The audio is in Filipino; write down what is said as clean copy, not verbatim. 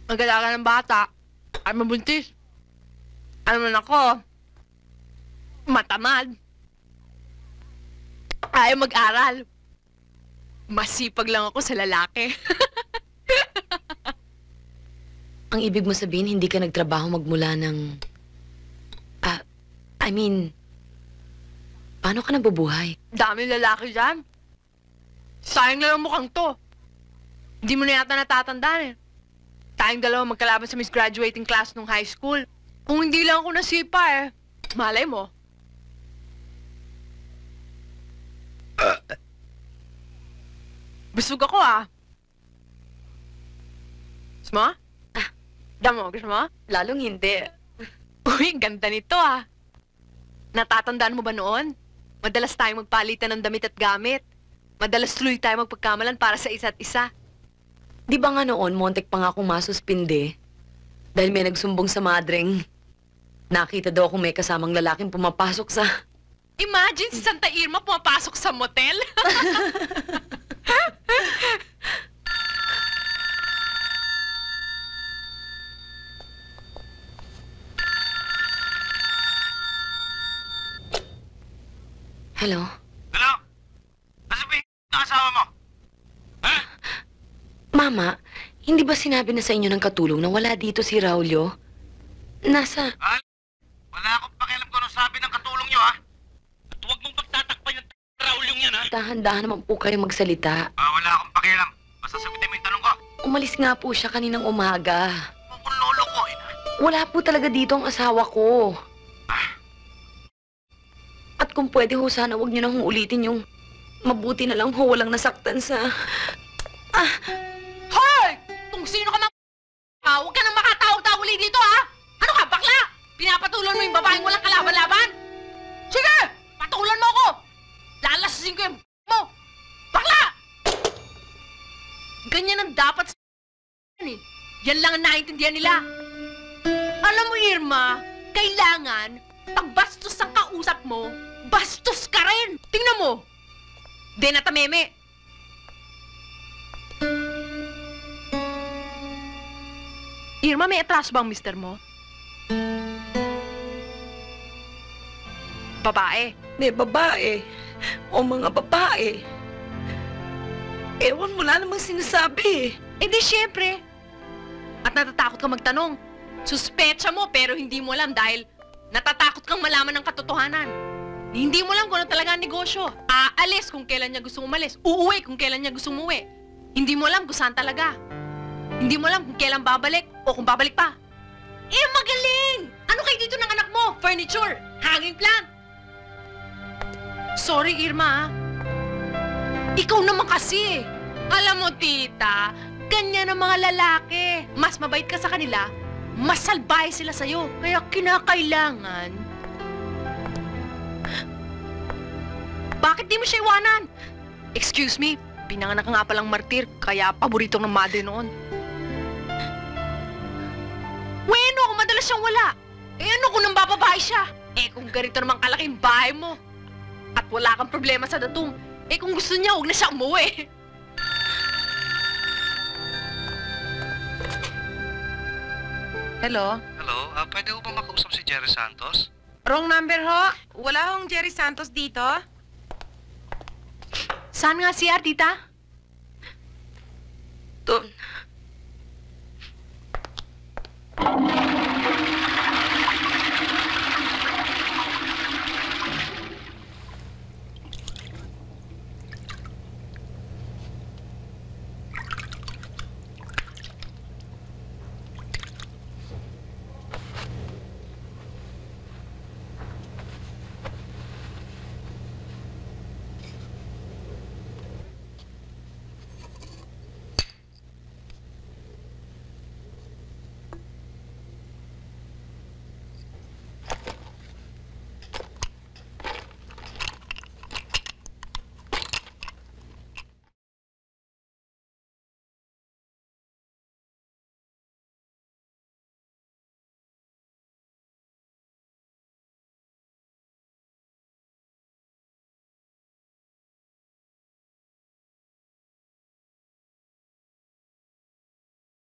Mag-alaga ng bata. Ay mabuntis. Ano naman ako? Matamad. Ayaw mag-aral. Masipag lang ako sa lalaki. Ang ibig mo sabihin, hindi ka nagtrabaho magmula ng... paano ka nabubuhay? Dami lalaki dyan. Sayang lang ang mukhang to. Hindi mo na yata natatandaan eh. Tayong dalawa magkalaban sa Miss Graduating Class nung high school. Kung hindi lang ako nasipa eh, malay mo. Busog ako ah. Gusto mo? Damo, gusto mo? Lalong hindi. Uy, ang ganda nito ah. Natatandaan mo ba noon? Madalas tayong magpalitan ng damit at gamit. Madalas tuloy tayo magpagkamalan para sa isa't isa. Di ba nga noon, montek pa nga akong masuspinde? Dahil may nagsumbong sa madreng. Nakita daw akong may kasamang lalaking pumapasok sa... Imagine si Santa Irma pumapasok sa motel. Hello? Hello? Nasaan ba yung asawa mo? Ha? Mama, hindi ba sinabi na sa inyo ng katulong na wala dito si Raulio? Nasa... Wala akong pakialam kung anong sabi ng katulong nyo, ha? At huwag mong pagtatakpan yung Raul yung yan, ha? Dahan-dahan naman po kayo magsalita. Wala akong pakialam. Basta sagutin mo yung tanong ko. Umalis nga po siya kaninang umaga. Huwag kong lolo ko, ina. Wala po talaga dito ang asawa ko. At kung pwede ho, sana huwag niyo nang ulitin yung mabuti na lang ho, walang nasaktan sa... Hoy! Kung sino ka huwag ka nang makatawag-tawag ulit dito, ha? Ano ka, bakla? Pinapatulan mo yung babaeng walang kalaban-laban? Sige! Patulan mo ako! Lalasasin ko yung mo! Bakla! Ganyan ang dapat sa eh. Yan lang ang naiintindihan nila. Alam mo, Irma, kailangan, pag bastos ang kausap mo, bastos ka rin! Tingnan mo! Denata meme! Irma, may atraso bang mister mo? Babae. May babae. O mga babae. Ewan mo na namang sinasabi. Eh di syempre. At natatakot kang magtanong. Suspecha mo pero hindi mo alam dahil natatakot kang malaman ng katotohanan. Hindi mo alam kung ano talaga ang negosyo. Aalis kung kailan niya gusto umalis. Uuwi kung kailan niya gusto umuwi. Hindi mo alam kung saan talaga. Hindi mo alam kung kailan babalik o kung babalik pa. Eh, magaling! Ano kayo dito ng anak mo? Furniture? Hanging plant? Sorry, Irma. Ikaw naman kasi. Alam mo, tita, ganyan ang mga lalaki. Mas mabait ka sa kanila, mas salbahe sila sa'yo. Kaya kinakailangan... Bakit di mo siya iwanan? Excuse me, pinanganak nga palang martir, kaya paborito ng madre noon. Bueno, kung madalas siyang wala. Eh ano kung nang bababae siya? Eh kung ganito naman kalaking bahay mo. At wala kang problema sa datong. Eh kung gusto niya, huwag na siya umuwi. Hello? Hello? Pwede ko ba makausap si Jerry Santos? Wrong number ho. Wala hong Jerry Santos dito. Saan nga si tita? Doon.